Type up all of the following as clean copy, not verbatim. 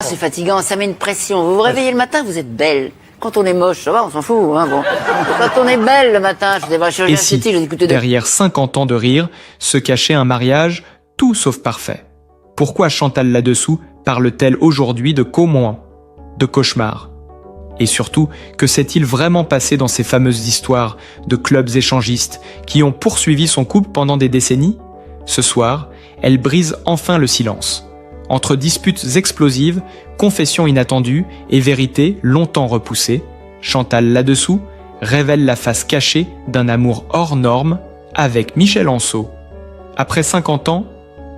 C'est fatigant, ça met une pression. Vous vous réveillez le matin, vous êtes belle. Quand on est moche, ça va, on s'en fout. Hein, bon. Quand on est belle le matin, je dis, bah, Et si, derrière 50 ans de rire, se cachait un mariage tout sauf parfait? Pourquoi Chantal là-dessous parle-t-elle aujourd'hui de qu'au-moins, de cauchemar? Et surtout, que s'est-il vraiment passé dans ces fameuses histoires de clubs échangistes qui ont poursuivi son couple pendant des décennies? Ce soir, elle brise enfin le silence. Entre disputes explosives, confessions inattendues et vérités longtemps repoussées, Chantal là-dessous révèle la face cachée d'un amour hors norme avec Michel Anceau. Après 50 ans,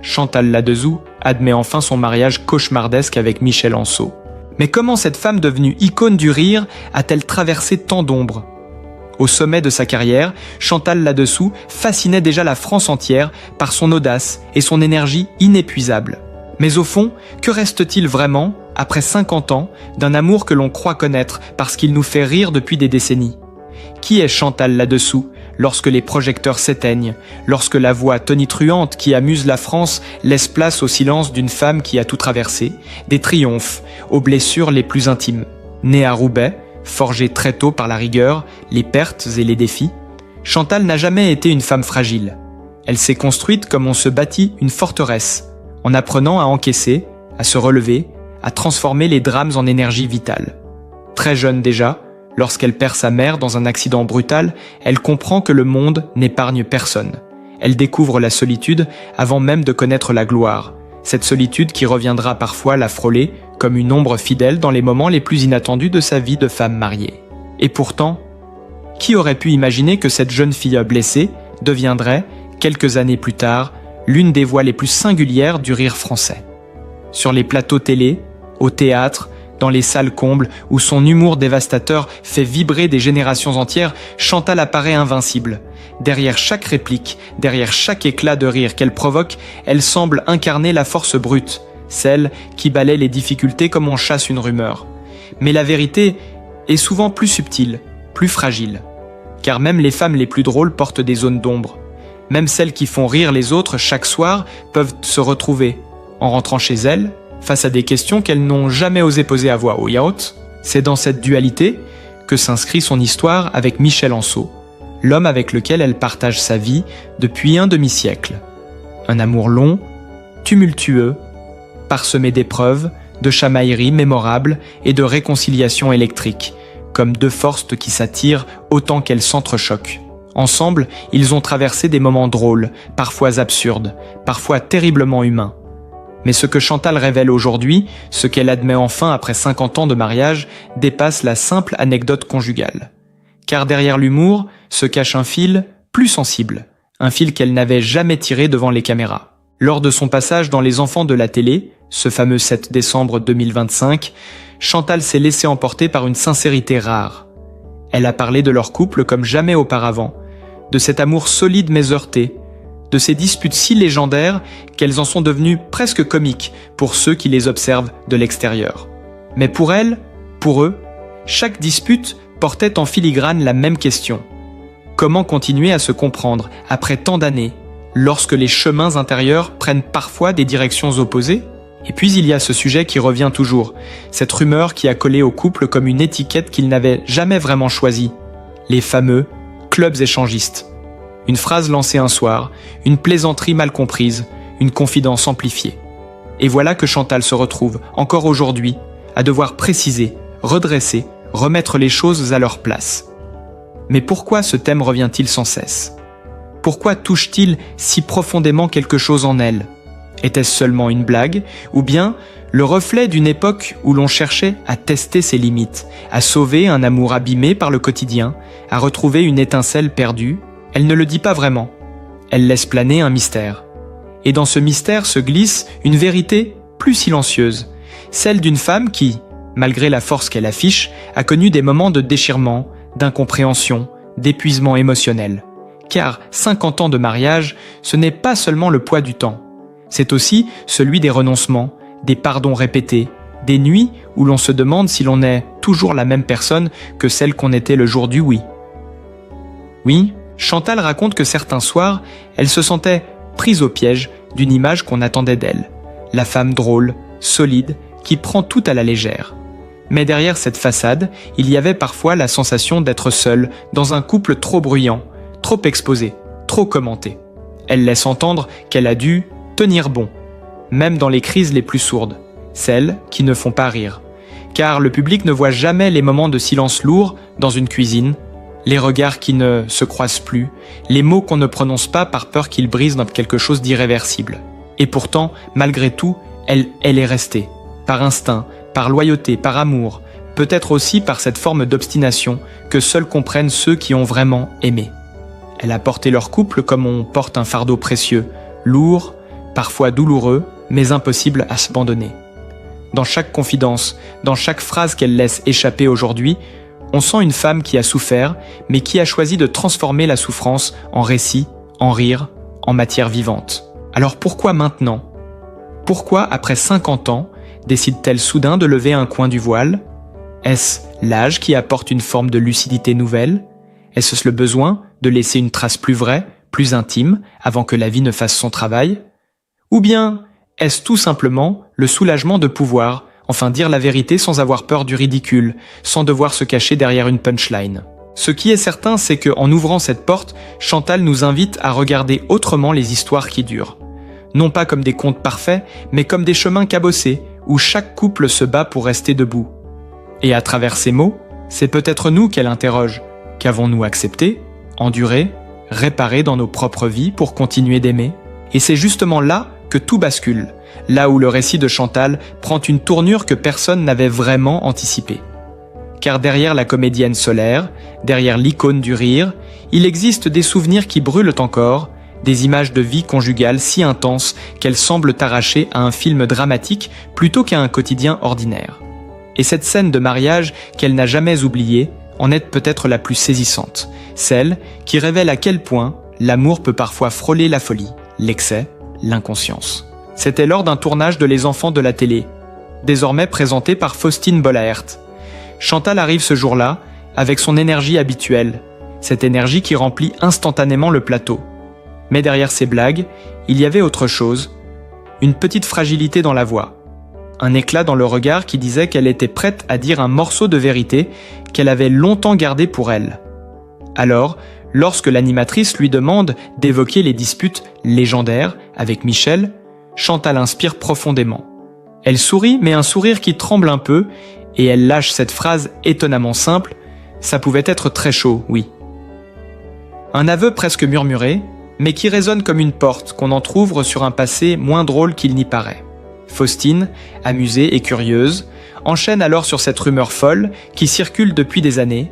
Chantal là-dessous admet enfin son mariage cauchemardesque avec Michel Anceau. Mais comment cette femme devenue icône du rire a-t-elle traversé tant d'ombres? Au sommet de sa carrière, Chantal là-dessous fascinait déjà la France entière par son audace et son énergie inépuisable. Mais au fond, que reste-t-il vraiment, après 50 ans, d'un amour que l'on croit connaître parce qu'il nous fait rire depuis des décennies? Qui est Chantal là-dessous, lorsque les projecteurs s'éteignent, lorsque la voix tonitruante qui amuse la France laisse place au silence d'une femme qui a tout traversé, des triomphes, aux blessures les plus intimes? Née à Roubaix, forgée très tôt par la rigueur, les pertes et les défis, Chantal n'a jamais été une femme fragile. Elle s'est construite comme on se bâtit une forteresse, en apprenant à encaisser, à se relever, à transformer les drames en énergie vitale. Très jeune déjà, lorsqu'elle perd sa mère dans un accident brutal, elle comprend que le monde n'épargne personne. Elle découvre la solitude avant même de connaître la gloire, cette solitude qui reviendra parfois la frôler comme une ombre fidèle dans les moments les plus inattendus de sa vie de femme mariée. Et pourtant, qui aurait pu imaginer que cette jeune fille blessée deviendrait, quelques années plus tard, l'une des voix les plus singulières du rire français? Sur les plateaux télé, au théâtre, dans les salles combles où son humour dévastateur fait vibrer des générations entières, Chantal apparaît invincible. Derrière chaque réplique, derrière chaque éclat de rire qu'elle provoque, elle semble incarner la force brute, celle qui balaie les difficultés comme on chasse une rumeur. Mais la vérité est souvent plus subtile, plus fragile. Car même les femmes les plus drôles portent des zones d'ombre. Même celles qui font rire les autres chaque soir peuvent se retrouver, en rentrant chez elles, face à des questions qu'elles n'ont jamais osé poser à voix haute. C'est dans cette dualité que s'inscrit son histoire avec Michel Anceau, l'homme avec lequel elle partage sa vie depuis un demi-siècle. Un amour long, tumultueux, parsemé d'épreuves, de chamailleries mémorables et de réconciliations électriques, comme deux forces qui s'attirent autant qu'elles s'entrechoquent. Ensemble, ils ont traversé des moments drôles, parfois absurdes, parfois terriblement humains. Mais ce que Chantal révèle aujourd'hui, ce qu'elle admet enfin après 50 ans de mariage, dépasse la simple anecdote conjugale. Car derrière l'humour se cache un fil plus sensible, un fil qu'elle n'avait jamais tiré devant les caméras. Lors de son passage dans Les Enfants de la télé, ce fameux 7 décembre 2025, Chantal s'est laissée emporter par une sincérité rare. Elle a parlé de leur couple comme jamais auparavant, de cet amour solide mais heurté, de ces disputes si légendaires qu'elles en sont devenues presque comiques pour ceux qui les observent de l'extérieur. Mais pour elle, pour eux, chaque dispute portait en filigrane la même question. Comment continuer à se comprendre après tant d'années, lorsque les chemins intérieurs prennent parfois des directions opposées? Et puis il y a ce sujet qui revient toujours, cette rumeur qui a collé au couple comme une étiquette qu'ils n'avaient jamais vraiment choisie, les fameux clubs échangistes. Une phrase lancée un soir, une plaisanterie mal comprise, une confidence amplifiée. Et voilà que Chantal se retrouve, encore aujourd'hui, à devoir préciser, redresser, remettre les choses à leur place. Mais pourquoi ce thème revient-il sans cesse? Pourquoi touche-t-il si profondément quelque chose en elle? Était-ce seulement une blague, ou bien le reflet d'une époque où l'on cherchait à tester ses limites, à sauver un amour abîmé par le quotidien, à retrouver une étincelle perdue? Elle ne le dit pas vraiment. Elle laisse planer un mystère. Et dans ce mystère se glisse une vérité plus silencieuse, celle d'une femme qui, malgré la force qu'elle affiche, a connu des moments de déchirement, d'incompréhension, d'épuisement émotionnel. Car 50 ans de mariage, ce n'est pas seulement le poids du temps. C'est aussi celui des renoncements, des pardons répétés, des nuits où l'on se demande si l'on est toujours la même personne que celle qu'on était le jour du oui. Oui, Chantal raconte que certains soirs, elle se sentait prise au piège d'une image qu'on attendait d'elle. La femme drôle, solide, qui prend tout à la légère. Mais derrière cette façade, il y avait parfois la sensation d'être seule dans un couple trop bruyant, trop exposé, trop commenté. Elle laisse entendre qu'elle a dû tenir bon, même dans les crises les plus sourdes, celles qui ne font pas rire. Car le public ne voit jamais les moments de silence lourd dans une cuisine, les regards qui ne se croisent plus, les mots qu'on ne prononce pas par peur qu'ils brisent dans quelque chose d'irréversible. Et pourtant, malgré tout, elle est restée, par instinct, par loyauté, par amour, peut-être aussi par cette forme d'obstination que seuls comprennent ceux qui ont vraiment aimé. Elle a porté leur couple comme on porte un fardeau précieux, lourd, parfois douloureux, mais impossible à s'abandonner. Dans chaque confidence, dans chaque phrase qu'elle laisse échapper aujourd'hui, on sent une femme qui a souffert, mais qui a choisi de transformer la souffrance en récit, en rire, en matière vivante. Alors pourquoi maintenant ? Pourquoi, après 50 ans, décide-t-elle soudain de lever un coin du voile ? Est-ce l'âge qui apporte une forme de lucidité nouvelle ? Est-ce le besoin de laisser une trace plus vraie, plus intime, avant que la vie ne fasse son travail ? Ou bien est-ce tout simplement le soulagement de pouvoir, enfin dire la vérité sans avoir peur du ridicule, sans devoir se cacher derrière une punchline ? Ce qui est certain, c'est qu'en ouvrant cette porte, Chantal nous invite à regarder autrement les histoires qui durent. Non pas comme des contes parfaits, mais comme des chemins cabossés, où chaque couple se bat pour rester debout. Et à travers ces mots, c'est peut-être nous qu'elle interroge. Qu'avons-nous accepté, enduré, réparé dans nos propres vies pour continuer d'aimer ? Et c'est justement là que tout bascule, là où le récit de Chantal prend une tournure que personne n'avait vraiment anticipée. Car derrière la comédienne solaire, derrière l'icône du rire, il existe des souvenirs qui brûlent encore, des images de vie conjugale si intenses qu'elles semblent arrachées à un film dramatique plutôt qu'à un quotidien ordinaire. Et cette scène de mariage qu'elle n'a jamais oubliée en est peut-être la plus saisissante, celle qui révèle à quel point l'amour peut parfois frôler la folie, l'excès, l'inconscience. C'était lors d'un tournage de Les Enfants de la télé, désormais présenté par Faustine Bollaert. Chantal arrive ce jour-là avec son énergie habituelle, cette énergie qui remplit instantanément le plateau. Mais derrière ces blagues, il y avait autre chose, une petite fragilité dans la voix, un éclat dans le regard qui disait qu'elle était prête à dire un morceau de vérité qu'elle avait longtemps gardé pour elle. Alors, lorsque l'animatrice lui demande d'évoquer les disputes légendaires avec Michel, Chantal inspire profondément. Elle sourit, mais un sourire qui tremble un peu, et elle lâche cette phrase étonnamment simple « Ça pouvait être très chaud, oui ». Un aveu presque murmuré, mais qui résonne comme une porte qu'on entr'ouvre sur un passé moins drôle qu'il n'y paraît. Faustine, amusée et curieuse, enchaîne alors sur cette rumeur folle qui circule depuis des années.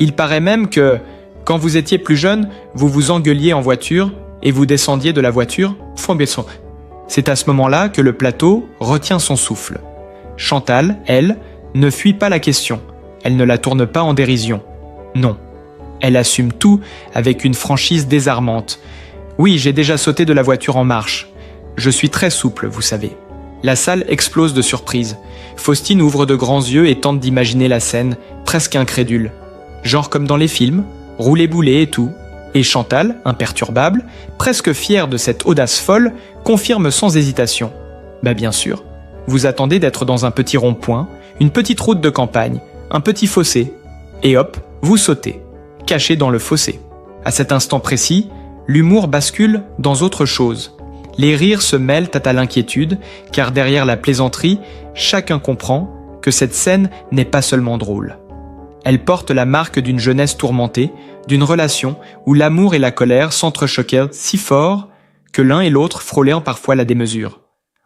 Il paraît même que, quand vous étiez plus jeune, vous vous engueuliez en voiture et vous descendiez de la voiture. C'est à ce moment-là que le plateau retient son souffle. Chantal, elle, ne fuit pas la question. Elle ne la tourne pas en dérision. Non. Elle assume tout avec une franchise désarmante. Oui, j'ai déjà sauté de la voiture en marche. Je suis très souple, vous savez. La salle explose de surprise. Faustine ouvre de grands yeux et tente d'imaginer la scène, presque incrédule. Genre comme dans les films, roulé-boulé et tout. Et Chantal, imperturbable, presque fière de cette audace folle, confirme sans hésitation. Bah bien sûr, vous attendez d'être dans un petit rond-point, une petite route de campagne, un petit fossé, et hop, vous sautez, caché dans le fossé. À cet instant précis, l'humour bascule dans autre chose. Les rires se mêlent à l'inquiétude, car derrière la plaisanterie, chacun comprend que cette scène n'est pas seulement drôle. Elle porte la marque d'une jeunesse tourmentée, d'une relation où l'amour et la colère s'entrechoquaient si fort que l'un et l'autre frôlaient parfois la démesure.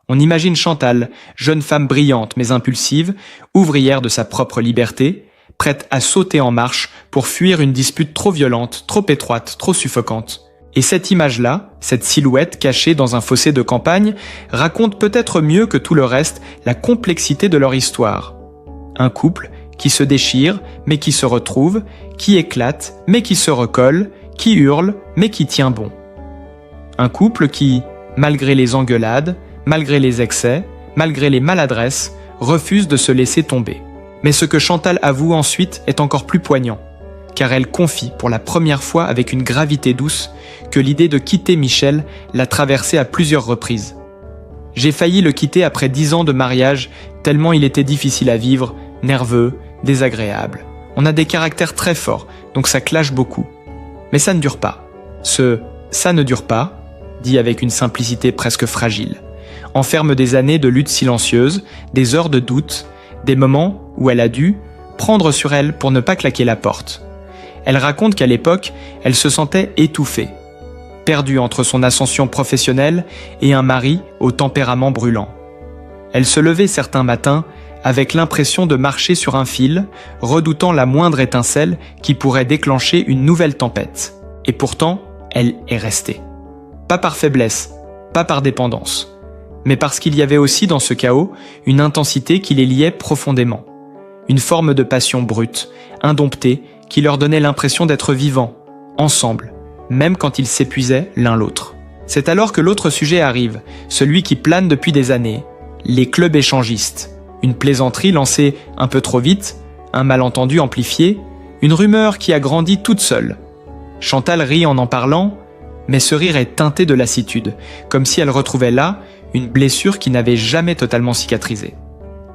On imagine Chantal, jeune femme brillante mais impulsive, ouvrière de sa propre liberté, prête à sauter en marche pour fuir une dispute trop violente, trop étroite, trop suffocante. Et cette image-là, cette silhouette cachée dans un fossé de campagne, raconte peut-être mieux que tout le reste la complexité de leur histoire. Un couple qui se déchire, mais qui se retrouve, qui éclate, mais qui se recolle, qui hurle, mais qui tient bon. Un couple qui, malgré les engueulades, malgré les excès, malgré les maladresses, refuse de se laisser tomber. Mais ce que Chantal avoue ensuite est encore plus poignant, car elle confie pour la première fois avec une gravité douce que l'idée de quitter Michel l'a traversée à plusieurs reprises. J'ai failli le quitter après 10 ans de mariage, tellement il était difficile à vivre, nerveux, désagréable. On a des caractères très forts, donc ça clash beaucoup. Mais ça ne dure pas. Ça ne dure pas, dit avec une simplicité presque fragile, enferme des années de lutte silencieuse, des heures de doute, des moments où elle a dû prendre sur elle pour ne pas claquer la porte. Elle raconte qu'à l'époque, elle se sentait étouffée, perdue entre son ascension professionnelle et un mari au tempérament brûlant. Elle se levait certains matins avec l'impression de marcher sur un fil, redoutant la moindre étincelle qui pourrait déclencher une nouvelle tempête. Et pourtant, elle est restée. Pas par faiblesse, pas par dépendance, mais parce qu'il y avait aussi dans ce chaos une intensité qui les liait profondément. Une forme de passion brute, indomptée, qui leur donnait l'impression d'être vivants, ensemble, même quand ils s'épuisaient l'un l'autre. C'est alors que l'autre sujet arrive, celui qui plane depuis des années, les clubs échangistes. Une plaisanterie lancée un peu trop vite, un malentendu amplifié, une rumeur qui a grandi toute seule. Chantal rit en parlant, mais ce rire est teinté de lassitude, comme si elle retrouvait là une blessure qui n'avait jamais totalement cicatrisé.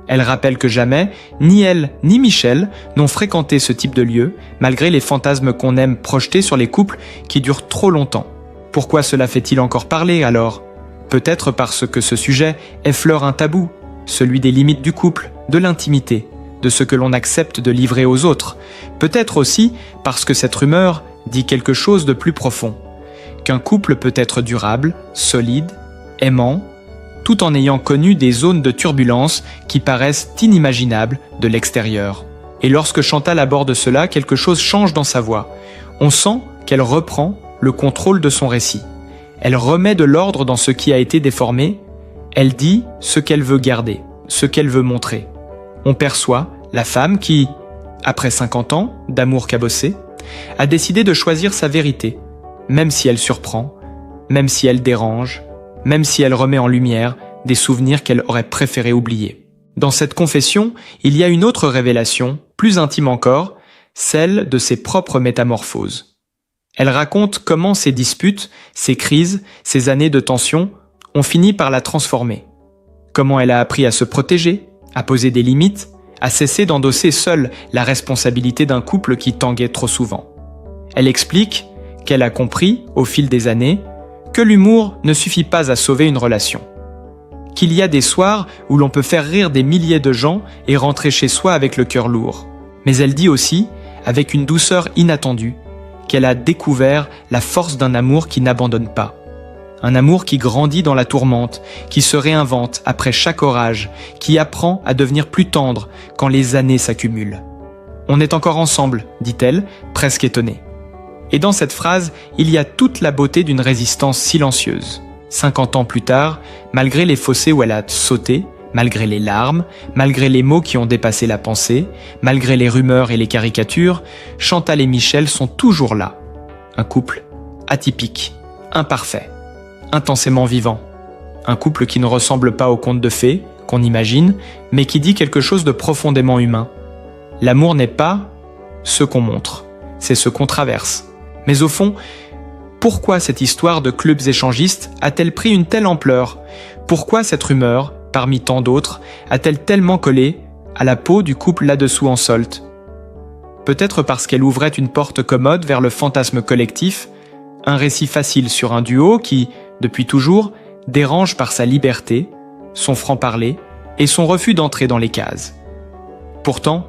Elle rappelle que jamais, ni elle ni Michel n'ont fréquenté ce type de lieu, malgré les fantasmes qu'on aime projeter sur les couples qui durent trop longtemps. Pourquoi cela fait-il encore parler alors ? Peut-être parce que ce sujet effleure un tabou, celui des limites du couple, de l'intimité, de ce que l'on accepte de livrer aux autres. Peut-être aussi parce que cette rumeur dit quelque chose de plus profond. Qu'un couple peut être durable, solide, aimant, tout en ayant connu des zones de turbulence qui paraissent inimaginables de l'extérieur. Et lorsque Chantal aborde cela, quelque chose change dans sa voix. On sent qu'elle reprend le contrôle de son récit. Elle remet de l'ordre dans ce qui a été déformé. Elle dit ce qu'elle veut garder, ce qu'elle veut montrer. On perçoit la femme qui, après 50 ans d'amour cabossé, a décidé de choisir sa vérité, même si elle surprend, même si elle dérange, même si elle remet en lumière des souvenirs qu'elle aurait préféré oublier. Dans cette confession, il y a une autre révélation, plus intime encore, celle de ses propres métamorphoses. Elle raconte comment ces disputes, ces crises, ces années de tension ont fini par la transformer. Comment elle a appris à se protéger, à poser des limites, à cesser d'endosser seule la responsabilité d'un couple qui tanguait trop souvent. Elle explique qu'elle a compris, au fil des années, que l'humour ne suffit pas à sauver une relation. Qu'il y a des soirs où l'on peut faire rire des milliers de gens et rentrer chez soi avec le cœur lourd. Mais elle dit aussi, avec une douceur inattendue, qu'elle a découvert la force d'un amour qui n'abandonne pas. Un amour qui grandit dans la tourmente, qui se réinvente après chaque orage, qui apprend à devenir plus tendre quand les années s'accumulent. On est encore ensemble, dit-elle, presque étonnée. Et dans cette phrase, il y a toute la beauté d'une résistance silencieuse. 50 ans plus tard, malgré les fossés où elle a sauté, malgré les larmes, malgré les mots qui ont dépassé la pensée, malgré les rumeurs et les caricatures, Chantal et Michel sont toujours là. Un couple atypique, imparfait, intensément vivant. Un couple qui ne ressemble pas au conte de fées, qu'on imagine, mais qui dit quelque chose de profondément humain. L'amour n'est pas ce qu'on montre, c'est ce qu'on traverse. Mais au fond, pourquoi cette histoire de clubs échangistes a-t-elle pris une telle ampleur ? Pourquoi cette rumeur, parmi tant d'autres, a-t-elle tellement collé à la peau du couple là-dessous en solte ? Peut-être parce qu'elle ouvrait une porte commode vers le fantasme collectif, un récit facile sur un duo qui, depuis toujours, dérange par sa liberté, son franc-parler et son refus d'entrer dans les cases. Pourtant,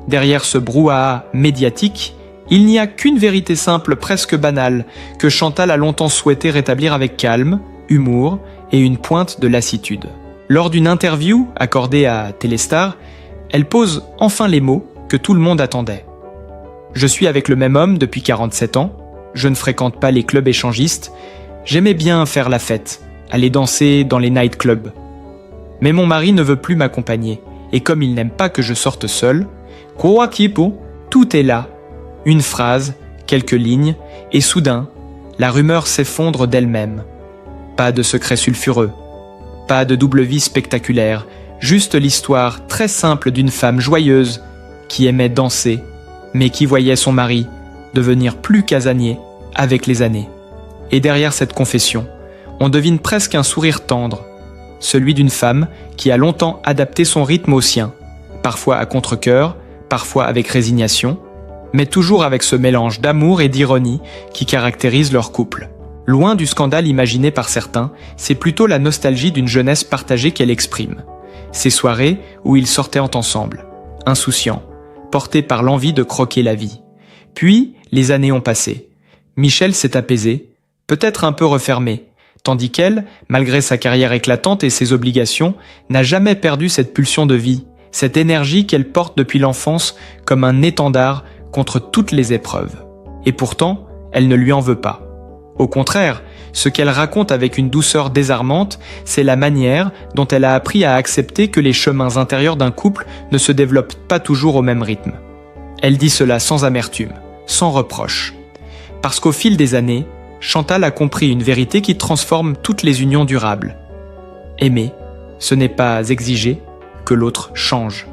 derrière ce brouhaha médiatique, il n'y a qu'une vérité simple, presque banale, que Chantal a longtemps souhaité rétablir avec calme, humour et une pointe de lassitude. Lors d'une interview accordée à Téléstar, elle pose enfin les mots que tout le monde attendait. « Je suis avec le même homme depuis 47 ans, je ne fréquente pas les clubs échangistes, j'aimais bien faire la fête, aller danser dans les nightclubs. Mais mon mari ne veut plus m'accompagner, et comme il n'aime pas que je sorte seul, tout est là. Une phrase, quelques lignes, et soudain, la rumeur s'effondre d'elle-même. Pas de secret sulfureux, pas de double vie spectaculaire, juste l'histoire très simple d'une femme joyeuse qui aimait danser, mais qui voyait son mari devenir plus casanier avec les années. Et derrière cette confession, on devine presque un sourire tendre, celui d'une femme qui a longtemps adapté son rythme au sien, parfois à contre-cœur, parfois avec résignation, mais toujours avec ce mélange d'amour et d'ironie qui caractérise leur couple. Loin du scandale imaginé par certains, c'est plutôt la nostalgie d'une jeunesse partagée qu'elle exprime. Ces soirées où ils sortaient ensemble, insouciants, portés par l'envie de croquer la vie. Puis, les années ont passé. Michel s'est apaisé, peut-être un peu refermé, tandis qu'elle, malgré sa carrière éclatante et ses obligations, n'a jamais perdu cette pulsion de vie, cette énergie qu'elle porte depuis l'enfance comme un étendard contre toutes les épreuves. Et pourtant, elle ne lui en veut pas. Au contraire, ce qu'elle raconte avec une douceur désarmante, c'est la manière dont elle a appris à accepter que les chemins intérieurs d'un couple ne se développent pas toujours au même rythme. Elle dit cela sans amertume, sans reproche. Parce qu'au fil des années, Chantal a compris une vérité qui transforme toutes les unions durables. Aimer, ce n'est pas exiger que l'autre change.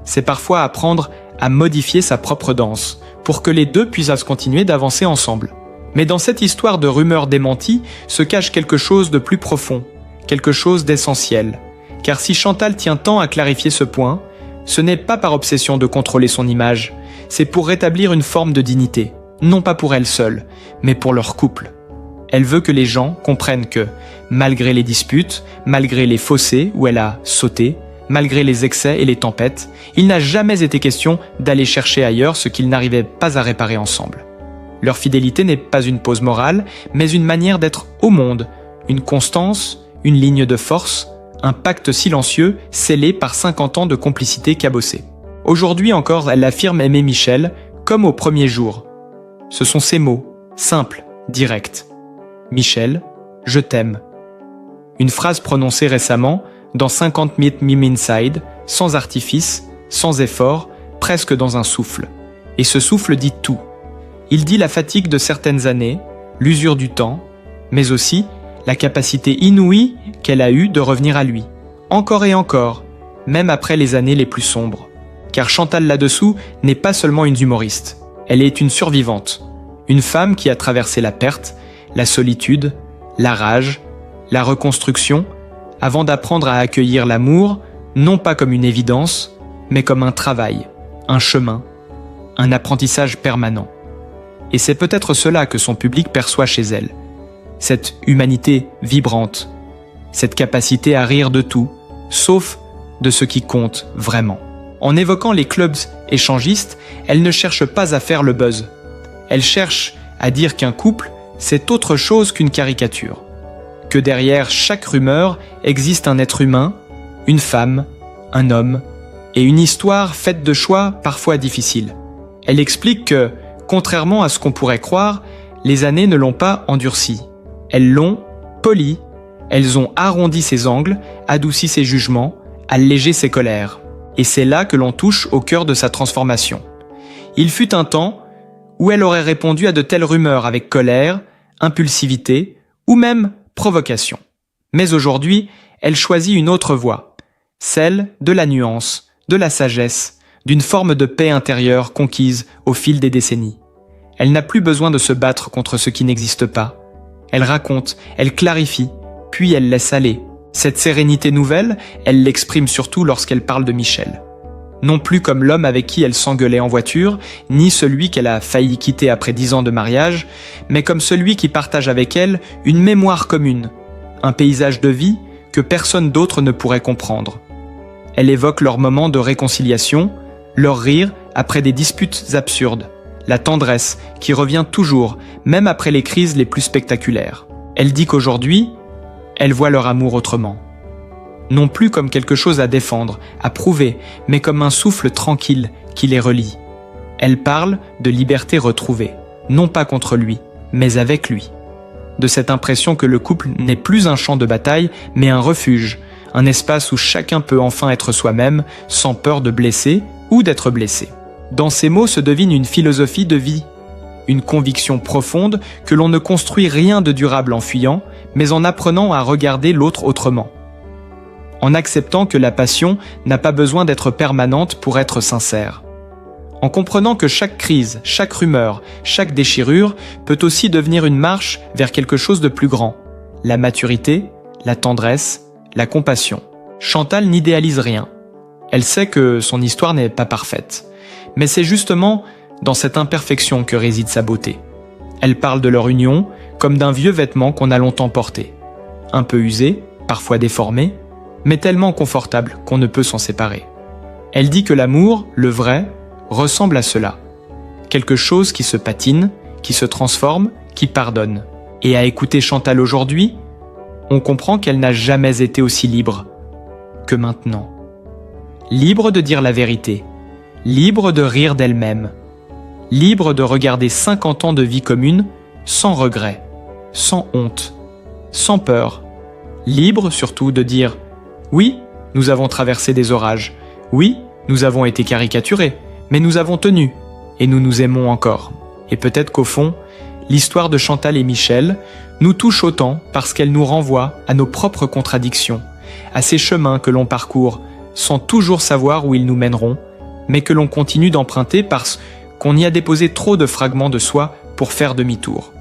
C'est parfois apprendre à modifier sa propre danse pour que les deux puissent continuer d'avancer ensemble. Mais dans cette histoire de rumeurs démenties se cache quelque chose de plus profond, quelque chose d'essentiel. Car si Chantal tient tant à clarifier ce point, ce n'est pas par obsession de contrôler son image, c'est pour rétablir une forme de dignité, non pas pour elle seule, mais pour leur couple. Elle veut que les gens comprennent que, malgré les disputes, malgré les fossés où elle a sauté, malgré les excès et les tempêtes, il n'a jamais été question d'aller chercher ailleurs ce qu'ils n'arrivaient pas à réparer ensemble. Leur fidélité n'est pas une pause morale, mais une manière d'être au monde, une constance, une ligne de force, un pacte silencieux scellé par 50 ans de complicité cabossée. Aujourd'hui encore, elle affirme aimer Michel, comme au premier jour. Ce sont ces mots, simples, directs. Michel, je t'aime. Une phrase prononcée récemment dans 50 Meet Me Inside, sans artifice, sans effort, presque dans un souffle. Et ce souffle dit tout. Il dit la fatigue de certaines années, l'usure du temps, mais aussi la capacité inouïe qu'elle a eue de revenir à lui, encore et encore, même après les années les plus sombres. Car Chantal là-dessous n'est pas seulement une humoriste, elle est une survivante, une femme qui a traversé la perte, la solitude, la rage, la reconstruction, avant d'apprendre à accueillir l'amour, non pas comme une évidence, mais comme un travail, un chemin, un apprentissage permanent. Et c'est peut-être cela que son public perçoit chez elle. Cette humanité vibrante, cette capacité à rire de tout, sauf de ce qui compte vraiment. En évoquant les clubs échangistes, elle ne cherche pas à faire le buzz. Elle cherche à dire qu'un couple, c'est autre chose qu'une caricature. Que derrière chaque rumeur existe un être humain, une femme, un homme, et une histoire faite de choix parfois difficiles. Elle explique que, contrairement à ce qu'on pourrait croire, les années ne l'ont pas endurci. Elles l'ont poli, elles ont arrondi ses angles, adouci ses jugements, allégé ses colères. Et c'est là que l'on touche au cœur de sa transformation. Il fut un temps où elle aurait répondu à de telles rumeurs avec colère, impulsivité ou même provocation. Mais aujourd'hui, elle choisit une autre voie, celle de la nuance, de la sagesse, d'une forme de paix intérieure conquise au fil des décennies. Elle n'a plus besoin de se battre contre ce qui n'existe pas. Elle raconte, elle clarifie, puis elle laisse aller. Cette sérénité nouvelle, elle l'exprime surtout lorsqu'elle parle de Michel. Non plus comme l'homme avec qui elle s'engueulait en voiture, ni celui qu'elle a failli quitter après 10 ans de mariage, mais comme celui qui partage avec elle une mémoire commune, un paysage de vie que personne d'autre ne pourrait comprendre. Elle évoque leurs moments de réconciliation, leur rire après des disputes absurdes, la tendresse qui revient toujours, même après les crises les plus spectaculaires. Elle dit qu'aujourd'hui, elle voit leur amour autrement. Non plus comme quelque chose à défendre, à prouver, mais comme un souffle tranquille qui les relie. Elle parle de liberté retrouvée, non pas contre lui, mais avec lui. De cette impression que le couple n'est plus un champ de bataille, mais un refuge, un espace où chacun peut enfin être soi-même, sans peur de blesser ou d'être blessé. Dans ces mots se devine une philosophie de vie, une conviction profonde que l'on ne construit rien de durable en fuyant, mais en apprenant à regarder l'autre autrement. En acceptant que la passion n'a pas besoin d'être permanente pour être sincère. En comprenant que chaque crise, chaque rumeur, chaque déchirure peut aussi devenir une marche vers quelque chose de plus grand. La maturité, la tendresse, la compassion. Chantal n'idéalise rien. Elle sait que son histoire n'est pas parfaite. Mais c'est justement dans cette imperfection que réside sa beauté. Elle parle de leur union comme d'un vieux vêtement qu'on a longtemps porté. Un peu usé, parfois déformé, mais tellement confortable qu'on ne peut s'en séparer. Elle dit que l'amour, le vrai, ressemble à cela. Quelque chose qui se patine, qui se transforme, qui pardonne. Et à écouter Chantal aujourd'hui, on comprend qu'elle n'a jamais été aussi libre que maintenant. Libre de dire la vérité, libre de rire d'elle-même, libre de regarder 50 ans de vie commune sans regret, sans honte, sans peur, libre surtout de dire « Oui, nous avons traversé des orages, oui, nous avons été caricaturés, mais nous avons tenu, et nous nous aimons encore. » Et peut-être qu'au fond, l'histoire de Chantal et Michel nous touche autant parce qu'elle nous renvoie à nos propres contradictions, à ces chemins que l'on parcourt sans toujours savoir où ils nous mèneront, mais que l'on continue d'emprunter parce qu'on y a déposé trop de fragments de soi pour faire demi-tour.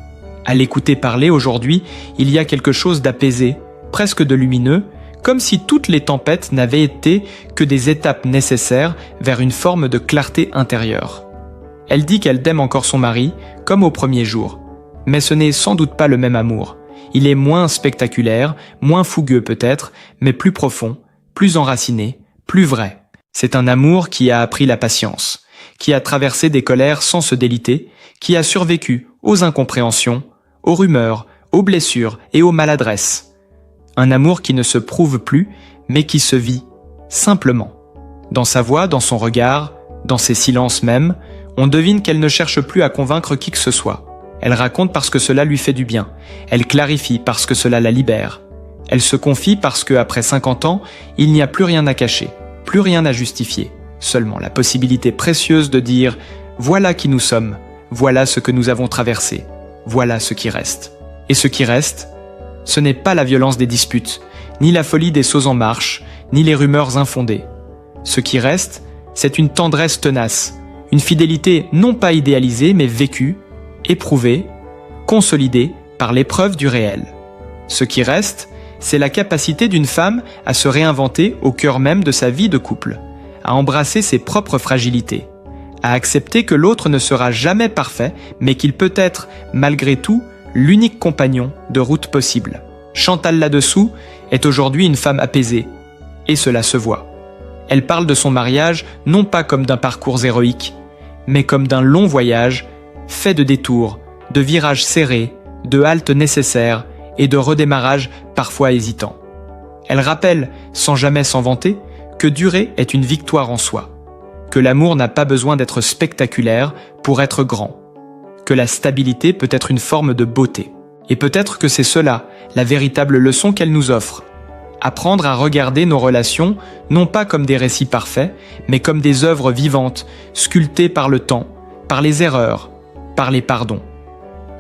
À l'écouter parler aujourd'hui, il y a quelque chose d'apaisé, presque de lumineux, comme si toutes les tempêtes n'avaient été que des étapes nécessaires vers une forme de clarté intérieure. Elle dit qu'elle aime encore son mari, comme au premier jour. Mais ce n'est sans doute pas le même amour. Il est moins spectaculaire, moins fougueux peut-être, mais plus profond, plus enraciné, plus vrai. C'est un amour qui a appris la patience, qui a traversé des colères sans se déliter, qui a survécu aux incompréhensions, aux rumeurs, aux blessures et aux maladresses. Un amour qui ne se prouve plus, mais qui se vit, simplement. Dans sa voix, dans son regard, dans ses silences même, on devine qu'elle ne cherche plus à convaincre qui que ce soit. Elle raconte parce que cela lui fait du bien. Elle clarifie parce que cela la libère. Elle se confie parce qu'après 50 ans, il n'y a plus rien à cacher, plus rien à justifier. Seulement la possibilité précieuse de dire « Voilà qui nous sommes, voilà ce que nous avons traversé, voilà ce qui reste. » Et ce qui reste, ce n'est pas la violence des disputes, ni la folie des sauts en marche, ni les rumeurs infondées. Ce qui reste, c'est une tendresse tenace, une fidélité non pas idéalisée mais vécue, éprouvée, consolidée par l'épreuve du réel. Ce qui reste, c'est la capacité d'une femme à se réinventer au cœur même de sa vie de couple, à embrasser ses propres fragilités, à accepter que l'autre ne sera jamais parfait, mais qu'il peut être, malgré tout, l'unique compagnon de route possible. Chantal là-dessous est aujourd'hui une femme apaisée, et cela se voit. Elle parle de son mariage non pas comme d'un parcours héroïque, mais comme d'un long voyage fait de détours, de virages serrés, de haltes nécessaires et de redémarrages parfois hésitants. Elle rappelle, sans jamais s'en vanter, que durer est une victoire en soi, que l'amour n'a pas besoin d'être spectaculaire pour être grand, que la stabilité peut être une forme de beauté. Et peut-être que c'est cela, la véritable leçon qu'elle nous offre. Apprendre à regarder nos relations, non pas comme des récits parfaits, mais comme des œuvres vivantes, sculptées par le temps, par les erreurs, par les pardons.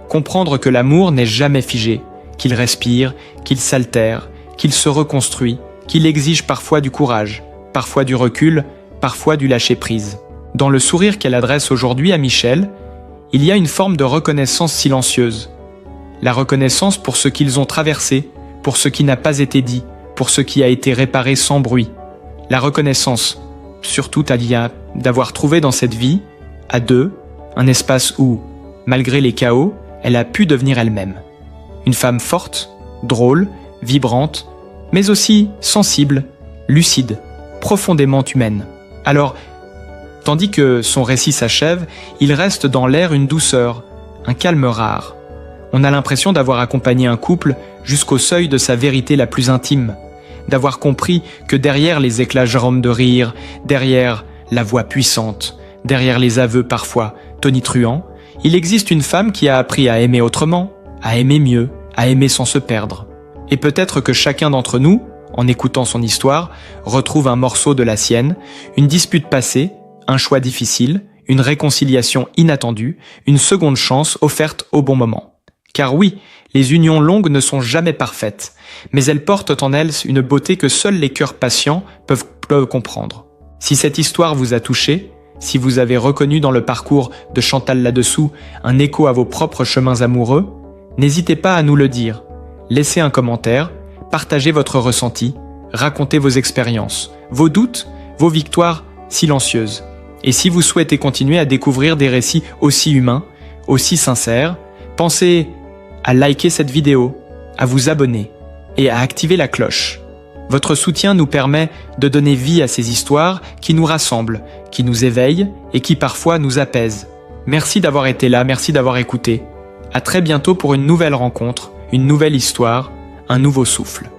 Comprendre que l'amour n'est jamais figé, qu'il respire, qu'il s'altère, qu'il se reconstruit, qu'il exige parfois du courage, parfois du recul, parfois du lâcher-prise. Dans le sourire qu'elle adresse aujourd'hui à Michel, il y a une forme de reconnaissance silencieuse. La reconnaissance pour ce qu'ils ont traversé, pour ce qui n'a pas été dit, pour ce qui a été réparé sans bruit. La reconnaissance, surtout Talia, d'avoir trouvé dans cette vie, à deux, un espace où, malgré les chaos, elle a pu devenir elle-même. Une femme forte, drôle, vibrante, mais aussi sensible, lucide, profondément humaine. Alors, tandis que son récit s'achève, il reste dans l'air une douceur, un calme rare. On a l'impression d'avoir accompagné un couple jusqu'au seuil de sa vérité la plus intime, d'avoir compris que derrière les éclats jaunes de rire, derrière la voix puissante, derrière les aveux parfois tonitruants, il existe une femme qui a appris à aimer autrement, à aimer mieux, à aimer sans se perdre. Et peut-être que chacun d'entre nous, en écoutant son histoire, retrouve un morceau de la sienne, une dispute passée, un choix difficile, une réconciliation inattendue, une seconde chance offerte au bon moment. Car oui, les unions longues ne sont jamais parfaites, mais elles portent en elles une beauté que seuls les cœurs patients peuvent comprendre. Si cette histoire vous a touché, si vous avez reconnu dans le parcours de Chantal là-dessous un écho à vos propres chemins amoureux, n'hésitez pas à nous le dire. Laissez un commentaire, partagez votre ressenti, Racontez vos expériences, vos doutes, vos victoires silencieuses. Et si vous souhaitez continuer à découvrir des récits aussi humains, aussi sincères, pensez à liker cette vidéo, à vous abonner et à activer la cloche. Votre soutien nous permet de donner vie à ces histoires qui nous rassemblent, qui nous éveillent et qui parfois nous apaisent. Merci d'avoir été là, merci d'avoir écouté. À très bientôt pour une nouvelle rencontre, une nouvelle histoire, un nouveau souffle.